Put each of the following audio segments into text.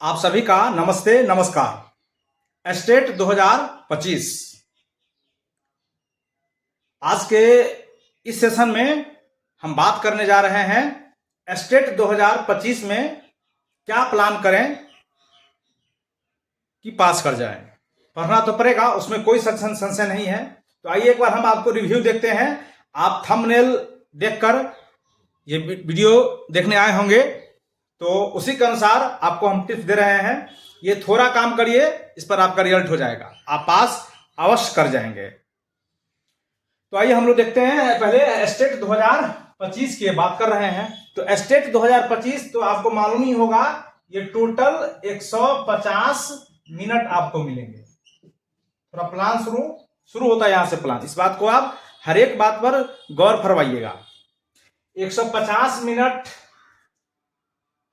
आप सभी का नमस्ते नमस्कार। एस्टेट 2025 आज के इस सेशन में हम बात करने जा रहे हैं एस्टेट 2025 में क्या प्लान करें कि पास कर जाएं। पढ़ना तो पड़ेगा, उसमें कोई संशय नहीं है। तो आइए एक बार हम आपको रिव्यू देखते हैं। आप थंबनेल देखकर ये वीडियो देखने आए होंगे, तो उसी के अनुसार आपको हम टिप्स दे रहे हैं। ये थोड़ा काम करिए, इस पर आपका रिजल्ट हो जाएगा, आप पास अवश्य कर जाएंगे। तो आइए हम लोग देखते हैं। पहले एस्टेट 2025 की बात कर रहे हैं। तो एस्टेट 2025 तो आपको मालूम ही होगा, ये टोटल 150 मिनट आपको मिलेंगे। थोड़ा प्लान शुरू होता है यहां से प्लान। इस बात को आप हर एक बात पर गौर फरमाइएगा। 150 मिनट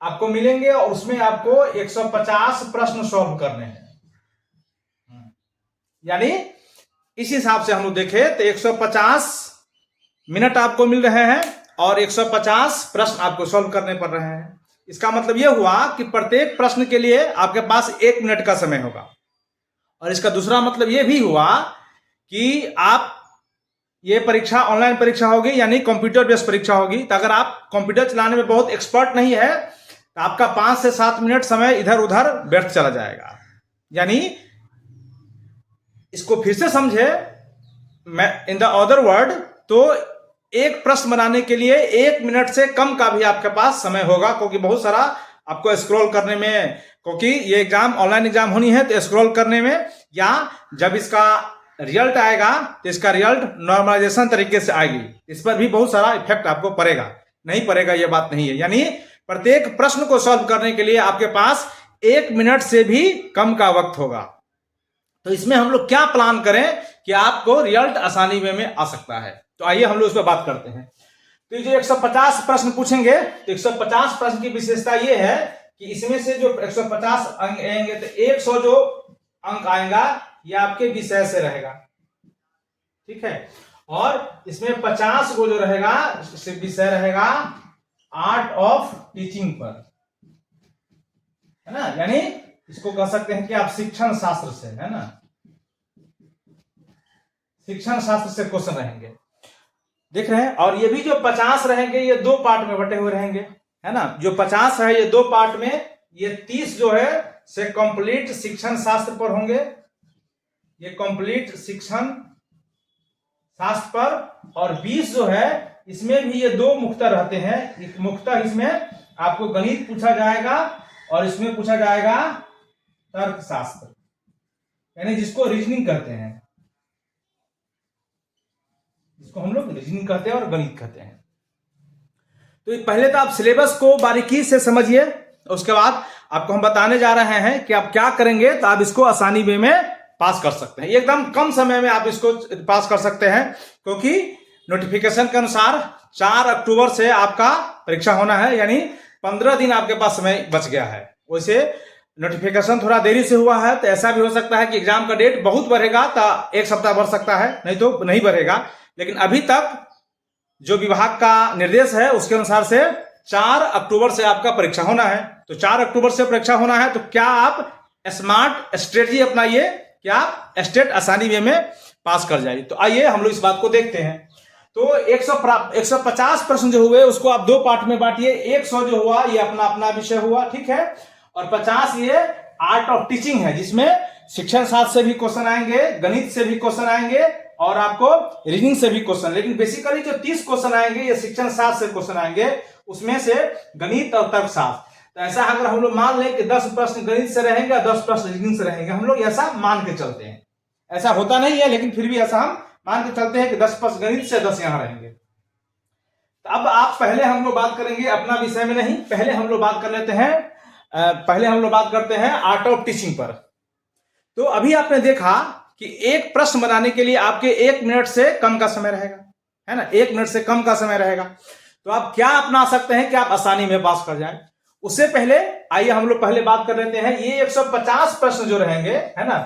आपको मिलेंगे और उसमें आपको 150 प्रश्न सॉल्व करने हैं। यानी इस हिसाब से हम लोग देखें तो 150 मिनट आपको मिल रहे हैं और 150 प्रश्न आपको सॉल्व करने पड़ रहे हैं। इसका मतलब यह हुआ कि प्रत्येक प्रश्न के लिए आपके पास 1 मिनट का समय होगा। और इसका दूसरा मतलब यह भी हुआ कि आप ये परीक्षा ऑनलाइन परीक्षा होगी, यानी कंप्यूटर बेस्ड परीक्षा होगी। तो अगर आप कंप्यूटर चलाने में बहुत एक्सपर्ट नहीं है तो आपका 5 से 7 मिनट समय इधर उधर व्यर्थ चला जाएगा। यानी इसको फिर से समझे, इन द अदर वर्ड, तो एक प्रश्न बनाने के लिए 1 मिनट से कम का भी आपके पास समय होगा, क्योंकि बहुत सारा आपको स्क्रॉल करने में, क्योंकि ये एग्जाम ऑनलाइन एग्जाम होनी है, तो स्क्रॉल करने में, या जब इसका रिजल्ट आएगा तो इसका रिजल्ट नॉर्मलाइजेशन तरीके से आएगी, इस पर भी बहुत सारा इफेक्ट आपको पड़ेगा। नहीं पड़ेगा ये बात नहीं है। यानी प्रत्येक प्रश्न को सॉल्व करने के लिए आपके पास 1 मिनट से भी कम का वक्त होगा। तो इसमें हम लोग क्या प्लान करें कि आपको रिजल्ट आसानी में आ सकता है। तो आइए हम लोग इस पर बात करते हैं। तो जो 150 प्रश्न पूछेंगे, तो 150 प्रश्न की विशेषता ये है कि इसमें से जो 150 अंक आएंगे तो 100 जो अंक आएगा ये आपके विषय से रहेगा, ठीक है। और इसमें 50 को जो रहेगा विषय रहेगा आर्ट ऑफ टीचिंग पर, है ना। यानी इसको कह सकते हैं कि आप शिक्षण शास्त्र से, है ना, शिक्षण शास्त्र से क्वेश्चन रहेंगे, देख रहे हैं। और ये भी जो 50 रहेंगे ये 2 पार्ट में बटे हुए रहेंगे, है ना। जो 50 है ये 2 पार्ट में, ये 30 जो है से कंप्लीट शिक्षण शास्त्र पर होंगे, ये कंप्लीट शिक्षण शास्त्र पर। और 20 जो है इसमें भी ये 2 मुख्यतः रहते हैं। मुख्यतः इसमें आपको गणित पूछा जाएगा और इसमें पूछा जाएगा तर्कशास्त्र, यानी जिसको रीजनिंग कहते हैं, जिसको हम लोग रीजनिंग कहते हैं और गणित कहते हैं। तो पहले तो आप सिलेबस को बारीकी से समझिए, उसके बाद आपको हम बताने जा रहे हैं कि आप क्या करेंगे तो आप इसको आसानी वे में पास कर सकते हैं। एकदम कम समय में आप इसको पास कर सकते हैं, क्योंकि नोटिफिकेशन के अनुसार 4 अक्टूबर से आपका परीक्षा होना है, यानी 15 दिन आपके पास समय बच गया है। वैसे नोटिफिकेशन थोड़ा देरी से हुआ है, तो ऐसा भी हो सकता है कि एग्जाम का डेट बहुत बढ़ेगा तो 1 सप्ताह बढ़ सकता है, नहीं तो नहीं बढ़ेगा। लेकिन अभी तक जो विभाग का निर्देश है उसके अनुसार से 4 अक्टूबर से आपका परीक्षा होना है। तो 4 अक्टूबर से परीक्षा होना है, तो क्या आप स्मार्ट स्ट्रेटजी अपनाइए कि आप एस्टेट आसानी वे में पास कर जाइए। तो आइए हम लोग इस बात को देखते हैं। तो 150 प्रश्न जो हुए उसको आप 2 पार्ट में बांटिए। 100 जो हुआ ये अपना अपना विषय हुआ, ठीक है। और 50 ये आर्ट ऑफ टीचिंग है, जिसमें शिक्षण शास्त्र से भी क्वेश्चन आएंगे, गणित से भी क्वेश्चन आएंगे और आपको रीजनिंग से भी क्वेश्चन। लेकिन बेसिकली जो 30 क्वेश्चन आएंगे ये शिक्षण शास्त्र से क्वेश्चन आएंगे, उसमें से गणित और तर्कशास्त्र। तो ऐसा अगर हम लोग मान लें कि 10 प्रश्न गणित से रहेंगे और 10 प्रश्न रीजनिंग से रहेंगे, हम लोग ऐसा मान के चलते हैं। ऐसा होता नहीं है, लेकिन फिर भी ऐसा हम मान के चलते हैं कि 10 प्रश्न गणित से 10 यहां रहेंगे। तो अब आप पहले हम लोग बात करेंगे अपना विषय में नहीं, पहले हम लोग बात कर लेते हैं, पहले हम लोग बात करते हैं आर्ट ऑफ टीचिंग पर। तो अभी आपने देखा कि एक प्रश्न बनाने के लिए आपके 1 मिनट से कम का समय रहेगा, है ना। 1 मिनट से कम का समय रहेगा, तो आप क्या अपना सकते हैं कि आप आसानी में पास कर जाएं। उससे पहले आइए हम लोग पहले बात कर लेते हैं, ये 150 प्रश्न जो रहेंगे, है ना,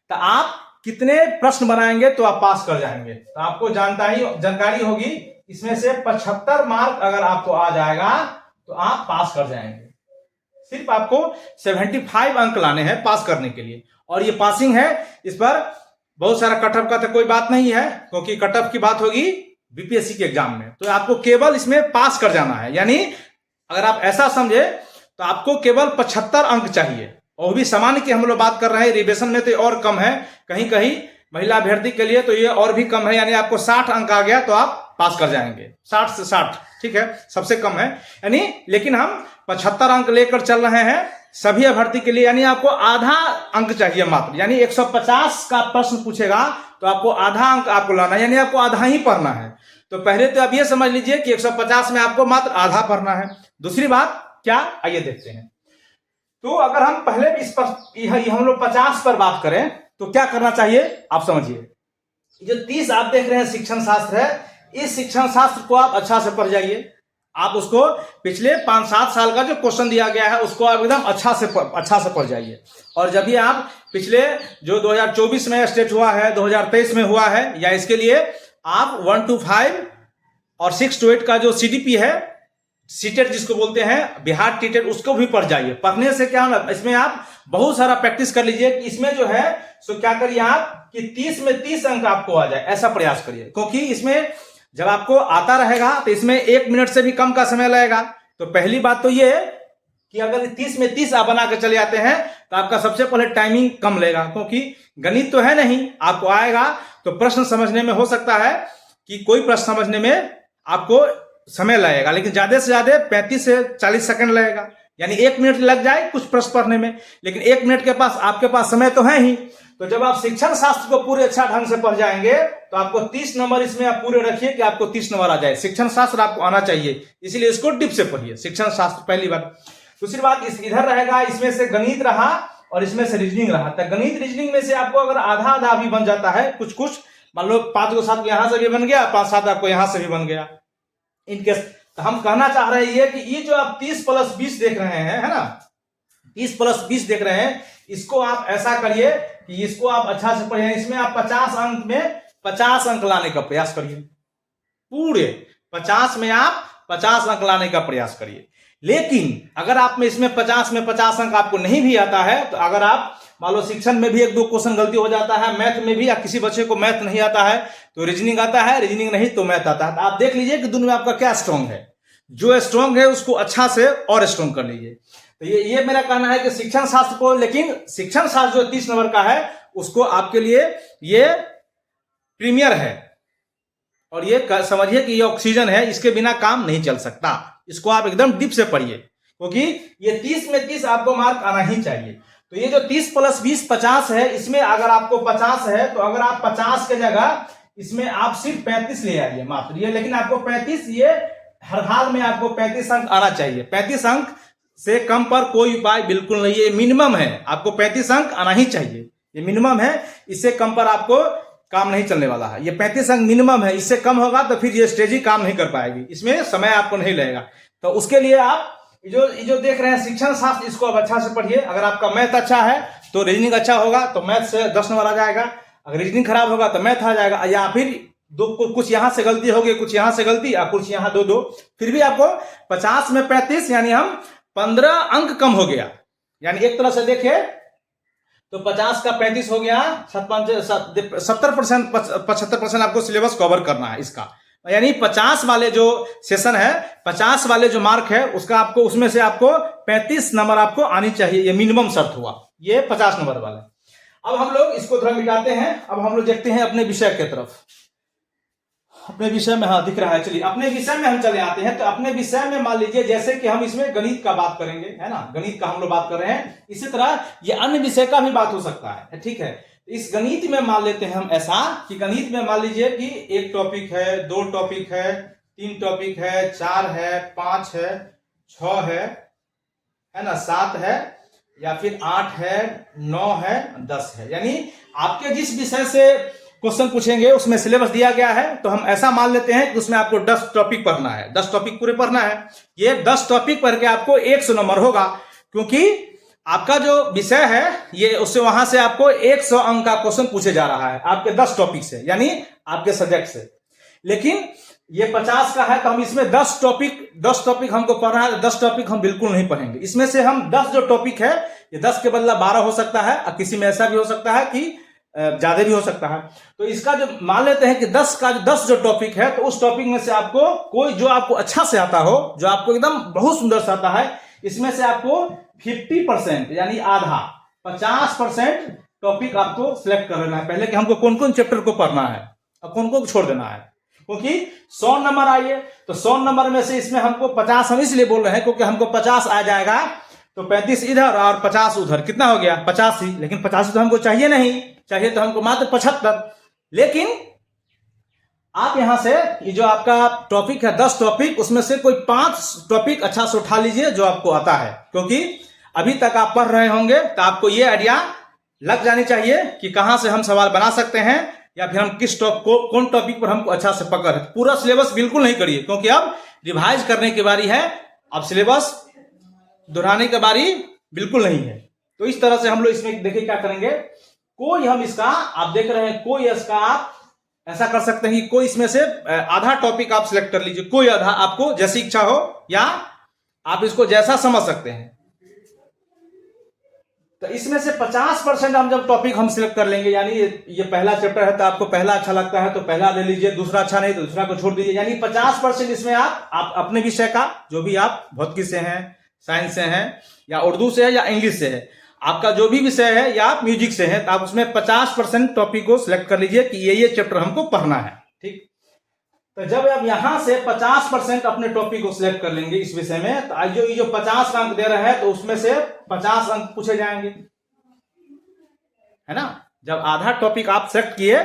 तो आप कितने प्रश्न बनाएंगे तो आप पास कर जाएंगे। तो आपको जानकारी होगी, इसमें से 75 मार्क अगर आपको आ जाएगा तो आप पास कर जाएंगे। सिर्फ आपको 75 अंक लाने हैं पास करने के लिए, और ये पासिंग है। इस पर बहुत सारा कट ऑफ का तो कोई बात नहीं है, क्योंकि कट ऑफ की बात होगी बीपीएससी के एग्जाम में। तो आपको केवल इसमें पास कर जाना है, यानी अगर आप ऐसा समझे तो आपको केवल 75 अंक चाहिए, और भी सामान्य की हम लोग बात कर रहे हैं। रिविजन में तो और कम है, कहीं कहीं महिला अभ्यर्थी के लिए तो ये और भी कम है, यानी आपको 60 अंक आ गया तो आप पास कर जाएंगे, 60 से 60, ठीक है, सबसे कम है यानी। लेकिन हम 75 अंक लेकर चल रहे हैं सभी अभ्यर्थी के लिए, यानी आपको आधा अंक चाहिए मात्र, यानी 150 का प्रश्न पूछेगा तो आपको आधा अंक आपको लाना है, यानी आपको आधा ही पढ़ना है। तो पहले तो आप ये समझ लीजिए कि 150 में आपको मात्र आधा पढ़ना है। दूसरी बात क्या, आइए देखते हैं। तो अगर हम पहले इस पर हम लोग 50 पर बात करें तो क्या करना चाहिए आप समझिए। जो 30 आप देख रहे हैं शिक्षण शास्त्र है, इस शिक्षण शास्त्र को आप अच्छा से पढ़ जाइए। आप उसको पिछले 5-7 साल का जो क्वेश्चन दिया गया है उसको आप एकदम अच्छा से पढ़ जाइए। और जब भी आप पिछले जो 2024 में स्टेट हुआ है, 2023 में हुआ है, या इसके लिए आप 1 to 5 और 6 to 8 का जो सीडीपी है, सीटेट जिसको बोलते हैं, बिहार टीटेट, उसको भी पढ़ जाइए। पढ़ने से क्या होगा, इसमें आप बहुत सारा प्रैक्टिस कर लीजिए कि इसमें जो है सो क्या करिए आप कि 30 में 30 अंक आपको आ जाए, ऐसा प्रयास करिए। क्योंकि इसमें जब आपको आता रहेगा तो इसमें 1 मिनट से भी कम का समय लगेगा। तो पहली बात तो ये कि अगर 30 में 30 आप बना के चले जाते हैं तो आपका सबसे पहले टाइमिंग कम लेगा, क्योंकि गणित तो है नहीं, आपको आएगा तो प्रश्न समझने में हो सकता है कि कोई प्रश्न समझने में आपको समय लगेगा, लेकिन ज्यादा से ज्यादा 35 से 40 सेकंड लगेगा, यानी 1 मिनट लग जाए कुछ प्रश्न पढ़ने में। लेकिन 1 मिनट के पास आपके पास समय तो है ही। तो जब आप शिक्षण शास्त्र को पूरे अच्छा ढंग से पढ़ जाएंगे तो आपको 30 नंबर इसमें आप पूरे रखिए कि आपको 30 नंबर आ जाए। शिक्षण शास्त्र आपको आना चाहिए, इसलिए इसको डिप से पढ़िए शिक्षण शास्त्र, पहली बात। दूसरी बात, इधर रहेगा, इसमें से गणित रहा और इसमें से रीजनिंग रहा। तो गणित रीजनिंग में से आपको अगर आधा आधा भी बन जाता है, कुछ कुछ मान लो 5 को 7 यहां से भी बन गया, 5-7 आपको यहां से भी बन गया इनकेस। तो हम कहना चाह रहे हैं कि ये जो आप 30 + 20 देख रहे हैं, है ना, 30 + 20 देख रहे हैं, इसको आप ऐसा करिए कि इसको आप अच्छा से पढ़िए। इसमें आप 50 अंक में 50 अंक लाने का प्रयास करिए, पूरे 50 में आप 50 अंक लाने का प्रयास करिए। लेकिन अगर आप में इसमें 50 में 50 अंक आपको नहीं भी आता है, तो अगर आप मान लो शिक्षण में भी 1-2 क्वेश्चन गलती हो जाता है, मैथ में भी, या किसी बच्चे को मैथ नहीं आता है तो रीजनिंग आता है, रीजनिंग नहीं तो मैथ आता है, तो आप देख लीजिए कि दोनों में आपका क्या स्ट्रांग है। जो स्ट्रांग है उसको अच्छा से और स्ट्रांग कर लीजिए। तो ये मेरा कहना है कि शिक्षण शास्त्र को, लेकिन शिक्षण शास्त्र जो 30 नंबर का है उसको आपके लिए ये प्रीमियर है, और ये समझिए कि ये ऑक्सीजन है, इसके बिना काम नहीं चल सकता। इसको आप एकदम डीप से पढ़िए, क्योंकि ये 30 में 30 आपको मार्क आना ही चाहिए। तो ये जो 30 + 20 50 है, इसमें अगर आपको 50 है तो अगर आप 50 के जगह इसमें आप सिर्फ 35 ले आइए मात्र ये, लेकिन आपको 35, ये हर हाल में आपको 35 अंक आना चाहिए। 35 अंक से कम पर कोई उपाय बिल्कुल नहीं है, मिनिमम है, आपको 35 अंक आना ही चाहिए, ये मिनिमम है। इससे कम पर आपको काम नहीं चलने वाला है, ये 35 अंक मिनिमम है। इससे कम होगा तो फिर ये स्ट्रेटजी काम नहीं कर पाएगी, इसमें समय आपको नहीं लगेगा। तो उसके लिए आप जो देख रहे हैं शिक्षण शास्त्र, इसको आप अच्छा से पढ़िए। अगर आपका मैथ अच्छा है तो रीजनिंग अच्छा होगा, तो मैथ से 10 नंबर आ जाएगा। अगर रीजनिंग खराब होगा तो मैथ आ जाएगा, या फिर कुछ यहां से गलती होगी, कुछ यहां से गलती, या कुछ यहां 2-2, फिर भी आपको 50 में 35, यानी हम 15 अंक कम हो गया। यानी एक तरह से देखे तो 50 का 35 हो गया, 70%, 75% आपको सिलेबस कवर करना है इसका। यानी 50 वाले जो सेशन है, 50 वाले जो मार्क है, उसका आपको, उसमें से आपको 35 नंबर आपको आनी चाहिए, ये मिनिमम शर्त हुआ, ये 50 नंबर वाला। अब हम लोग इसको थोड़ा मिटाते हैं, अब हम लोग देखते हैं अपने विषय की तरफ। अपने विषय में, हाँ दिख रहा है, चलिए अपने विषय में हम चले आते हैं। तो अपने विषय में मान लीजिए जैसे कि हम इसमें गणित का बात करेंगे, है ना, गणित का हम लोग बात कर रहे हैं, इसी तरह ये अन्य विषय का भी बात हो सकता है, ठीक है। इस गणित में मान लेते हैं हम ऐसा कि गणित में मान लीजिए कि 1 टॉपिक है, 2 टॉपिक है, 3 टॉपिक है, 4 है, 5 है, 6 है ना, 7 है, या फिर 8 है, 9 है, 10 है। यानी आपके जिस विषय से क्वेश्चन पूछेंगे उसमें सिलेबस दिया गया है, तो हम ऐसा मान लेते हैं कि उसमें आपको 10 टॉपिक पढ़ना है, 10 टॉपिक पूरे पढ़ना है। ये 10 टॉपिक पढ़ के आपको 100 नंबर होगा, क्योंकि आपका जो विषय है ये, उससे वहां से आपको 100 अंक का क्वेश्चन पूछे जा रहा है आपके 10 टॉपिक से, यानी आपके सब्जेक्ट से। लेकिन ये 50 का है तो हम इसमें 10 टॉपिक हमको पढ़ना है, 10 टॉपिक हम बिल्कुल नहीं पढ़ेंगे। इसमें से हम 10 जो टॉपिक है, ये 10 के बदला 12 हो सकता है, और किसी में ऐसा भी हो सकता है कि ज्यादा भी हो सकता है। तो इसका जो मान लेते हैं कि 10 जो टॉपिक है, तो उस टॉपिक में से आपको कोई जो आपको अच्छा से आता हो, जो आपको एकदम बहुत सुंदर से आता है, इसमें से आपको 50% यानी आधा 50% टॉपिक आपको सिलेक्ट कर लेना है पहले, कि हमको कौन कौन चैप्टर को पढ़ना है और कौन कौन को छोड़ देना है। क्योंकि 100 नंबर आइए तो 100 नंबर में से इसमें हमको 50 हम इसलिए बोल रहे हैं क्योंकि हमको 50 आ जाएगा, तो 35 इधर और 50 उधर, कितना हो गया 85। लेकिन 85 तो हमको चाहिए नहीं, चाहिए तो हमको मात्र 75। लेकिन आप यहां से ये जो आपका टॉपिक है 10 टॉपिक, उसमें से कोई 5 टॉपिक अच्छा से उठा लीजिए जो आपको आता है, क्योंकि अभी तक आप पढ़ रहे होंगे तो आपको ये आइडिया लग जानी चाहिए कि कहां से हम सवाल बना सकते हैं, या फिर हम किस कौन टॉपिक पर हमको अच्छा से पकड़ है। पूरा सिलेबस बिल्कुल नहीं करिए, क्योंकि अब रिवाइज करने की बारी है, अब सिलेबस दोहराने की बारी बिल्कुल नहीं है। तो इस तरह से हम लोग इसमें देखिए क्या करेंगे, कोई हम इसका आप देख रहे हैं, कोई इसका आप ऐसा कर सकते हैं कि कोई इसमें से आधा टॉपिक आप सिलेक्ट कर लीजिए, कोई आधा, आपको जैसी इच्छा हो, या आप इसको जैसा समझ सकते हैं। तो इसमें से 50% हम जब टॉपिक हम सिलेक्ट कर लेंगे, यानी ये पहला चैप्टर है तो आपको पहला अच्छा लगता है तो पहला ले लीजिए, दूसरा अच्छा नहीं तो दूसरा को छोड़ दीजिए। यानी 50% इसमें आप अपने विषय का, जो भी आप भौतिकी से हैं, साइंस से हैं, या उर्दू से है, या इंग्लिश से है, आपका जो भी विषय है, या आप म्यूजिक से है, तो आप उसमें 50% टॉपिक को सिलेक्ट कर लीजिए कि ये चैप्टर हमको पढ़ना है। ठीक, तो जब आप यहां से 50% अपने टॉपिक को सिलेक्ट कर लेंगे इस विषय में, तो जो 50 अंक दे रहे हैं तो उसमें से 50 अंक पूछे जाएंगे, है ना। जब आधा टॉपिक आप सिलेक्ट किए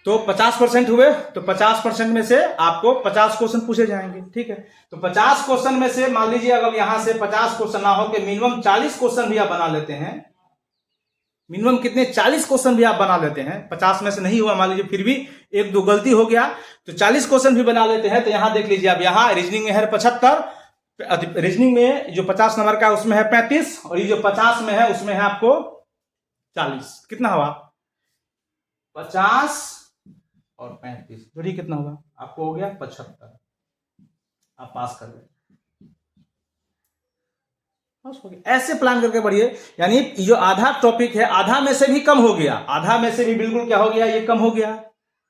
तो 50% हुए, तो 50% में से आपको 50 क्वेश्चन पूछे जाएंगे। ठीक है, तो 50 क्वेश्चन में से मान लीजिए अगर यहां से 50 क्वेश्चन ना हो के मिनिमम 40 क्वेश्चन भी आप बना लेते हैं, मिनिमम कितने 40 क्वेश्चन भी आप बना लेते हैं, 50 में से नहीं हुआ मान लीजिए, फिर भी एक दो गलती हो गया, तो 40 क्वेश्चन भी बना लेते हैं। तो यहां देख लीजिए, अब यहां रीजनिंग में है 75, रीजनिंग में जो 50 नंबर का उसमें है 35, और ये जो 50 में है उसमें है आपको 40। कितना हुआ 50 और 35 जोड़ी कितना होगा, आपको हो गया 75, आप पास कर गए। ऐसे प्लान करके बढ़िए, यानी जो आधा टॉपिक है आधा में से भी कम हो गया, आधा में से भी बिल्कुल क्या हो गया, ये कम हो गया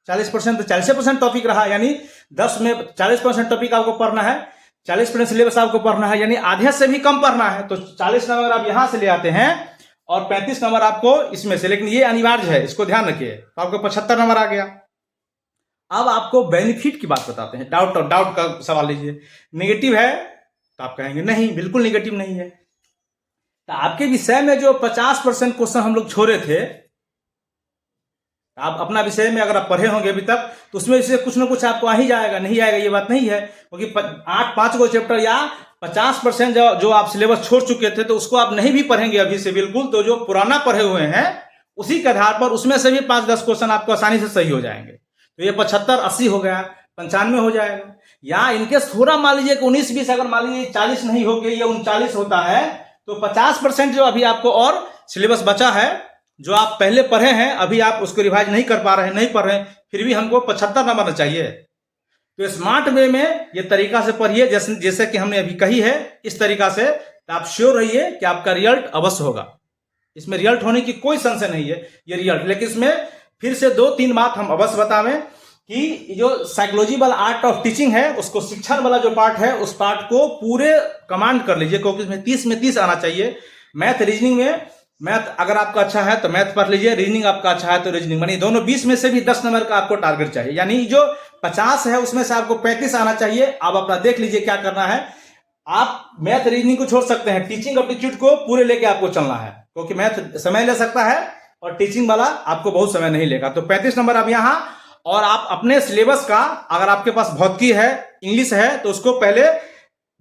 40%, तो 40% टॉपिक रहा, यानी 10 में 40% टॉपिक आपको पढ़ना है, 40% सिलेबस आपको पढ़ना है, यानी आधे से भी कम पढ़ना है। तो 40 नंबर आप यहां से ले आते हैं और 35 नंबर आपको इसमें से, लेकिन ये अनिवार्य है, इसको ध्यान रखिए, तो आपको 75 नंबर आ गया। अब आपको बेनिफिट की बात बताते हैं, डाउट का सवाल लीजिए। नेगेटिव है तो आप कहेंगे नहीं, बिल्कुल नेगेटिव नहीं है। तो आपके विषय में जो 50% क्वेश्चन हम लोग छोड़े थे, आप अपना विषय में अगर आप पढ़े होंगे अभी तक, तो उसमें से कुछ ना कुछ आपको आ ही जाएगा, नहीं आएगा ये बात नहीं है, क्योंकि 8-5 गो चैप्टर या 50% जो आप सिलेबस छोड़ चुके थे, तो उसको आप नहीं भी पढ़ेंगे अभी से बिल्कुल, तो जो पुराना पढ़े हुए हैं उसी के आधार पर उसमें से भी 5-10 क्वेश्चन आपको आसानी से सही हो जाएंगे। तो ये 75-80 हो गया, 95 हो जाएगा। या इनके थोड़ा मान लीजिए कि 19-20 अगर मान लीजिए 40 नहीं हो गई, या 39 होता है, तो 50% जो अभी आपको और सिलेबस बचा है, जो आप पहले पढ़े हैं, अभी आप उसको रिवाइज नहीं कर पा रहे हैं, नहीं पढ़ रहे हैं, फिर भी हमको 75 नंबर चाहिए। तो स्मार्ट वे में ये तरीका से पढ़िए, जैसे कि हमने अभी कही है, इस तरीका से, तो आप श्योर रहिए कि आपका रिजल्ट अवश्य होगा। इसमें रिजल्ट होने की कोई संशय नहीं है, ये रिजल्ट। लेकिन इसमें फिर से 2-3 बात हम अवश्य बतावें कि जो साइकोलॉजी वाला आर्ट ऑफ टीचिंग है, उसको शिक्षण वाला जो पार्ट है, उस पार्ट को पूरे कमांड कर लीजिए, क्योंकि इसमें 30 में 30 आना चाहिए। मैथ रीजनिंग में, मैथ अगर आपका अच्छा है तो मैथ पढ़ लीजिए, रीजनिंग आपका अच्छा है तो रीजनिंग, यानी दोनों 20 में से भी 10 नंबर का आपको टारगेट चाहिए। यानी जो 50 है उसमें से आपको 35 आना चाहिए। आप अपना देख लीजिए क्या करना है। आप मैथ रीजनिंग को छोड़ सकते हैं, टीचिंग एप्टीट्यूड को पूरे लेके आपको चलना है, क्योंकि मैथ समय ले सकता है और टीचिंग वाला आपको बहुत समय नहीं लेगा। तो 35 नंबर अब यहां, और आप अपने सिलेबस का, अगर आपके पास भौतिकी है, इंग्लिश है, तो उसको पहले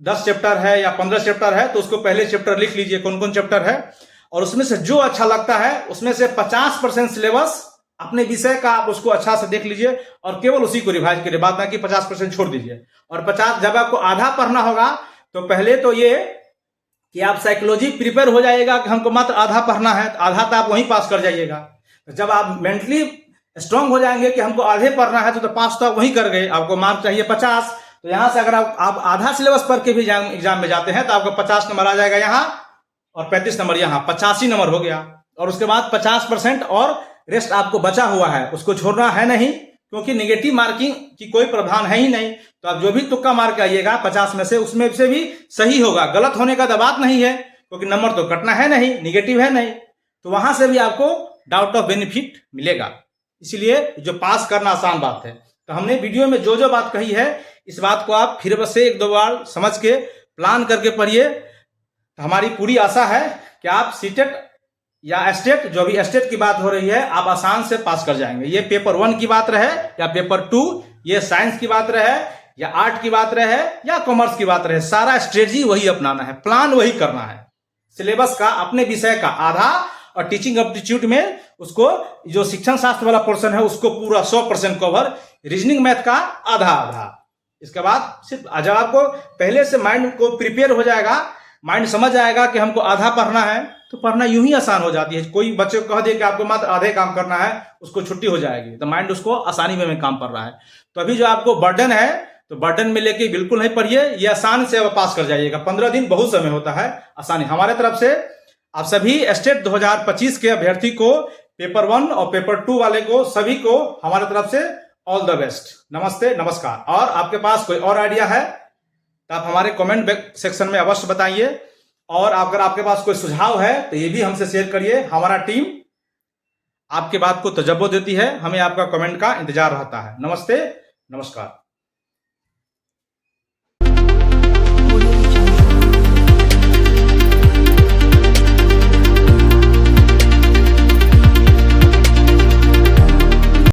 10 चैप्टर है या 15 चैप्टर है, तो उसको पहले चैप्टर लिख लीजिए कौन कौन चैप्टर है, और उसमें से जो अच्छा लगता है उसमें से 50% सिलेबस अपने विषय का आप उसको अच्छा से देख लीजिए, और केवल उसी को रिवाइज करिए, बात ना कि 50% छोड़ दीजिए। और 50 जब आपको आधा पढ़ना होगा, तो पहले तो ये कि आप साइकोलॉजी प्रिपेयर हो जाएगा कि हमको मात्र आधा पढ़ना है, तो आधा तो आप वहीं पास कर जाइएगा। जब आप मेंटली स्ट्रांग हो जाएंगे कि हमको आधे पढ़ना है तो पास तो आप वहीं कर गए, आपको मार्क चाहिए 50, तो यहां से अगर आप आधा सिलेबस पढ़ के भी एग्जाम में जाते हैं तो आपको 50 नंबर आ जाएगा यहाँ और 35 नंबर यहाँ, 85 नंबर हो गया। और उसके बाद 50% और रेस्ट आपको बचा हुआ है, उसको छोड़ना है नहीं, क्योंकि नेगेटिव मार्किंग की कोई प्रावधान है ही नहीं। तो आप जो भी तुक्का मार के आइएगा 50 में से, उसमें से भी सही होगा, गलत होने का दबाव नहीं है, क्योंकि नंबर तो कटना है नहीं, निगेटिव है नहीं, तो वहां से भी आपको डाउट ऑफ बेनिफिट मिलेगा। इसलिए जो पास करना आसान बात है। तो हमने वीडियो में जो जो बात कही है, इस बात को आप फिर से एक दो बार समझ के प्लान करके पढ़िए। तो हमारी पूरी आशा है कि आप सीटेट या एस्टेट, जो भी एस्टेट की बात हो रही है, आप आसान से पास कर जाएंगे। ये पेपर 1 की बात रहे या पेपर 2, ये साइंस की बात रहे या आर्ट की बात रहे या कॉमर्स की बात रहे, सारा स्ट्रेटजी वही अपनाना है, प्लान वही करना है। सिलेबस का अपने विषय का आधा और टीचिंग एप्टीट्यूड में उसको जो शिक्षण शास्त्र वाला पोर्शन है उसको पूरा 100% कवर, रीजनिंग मैथ का आधा आधा। इसके बाद सिर्फ जब आपको पहले से माइंड को प्रिपेयर हो जाएगा, माइंड समझ आएगा कि हमको आधा पढ़ना है, तो पढ़ना यूं ही आसान हो जाती है। कोई बच्चे को कह दे कि आपको मात्र आधे काम करना है, उसको छुट्टी हो जाएगी, तो माइंड उसको आसानी में काम कर रहा है। तो अभी जो आपको बर्डन है, तो बर्डन में लेके बिल्कुल नहीं पढ़िए, ये आसान से अब पास कर जाइएगा। 15 दिन बहुत समय होता है, आसानी। हमारे तरफ से आप सभी स्टेट 2025 के अभ्यर्थी को, पेपर 1 और पेपर 2 वाले को, सभी को हमारे तरफ से ऑल द बेस्ट। नमस्ते, नमस्कार। और आपके पास कोई और आइडिया है तो आप हमारे कमेंट सेक्शन में अवश्य बताइए, और अगर आपके पास कोई सुझाव है तो ये भी हमसे शेयर करिए। हमारा टीम आपके बात को तजब्बो देती है, हमें आपका कमेंट का इंतजार रहता है। नमस्ते, नमस्कार।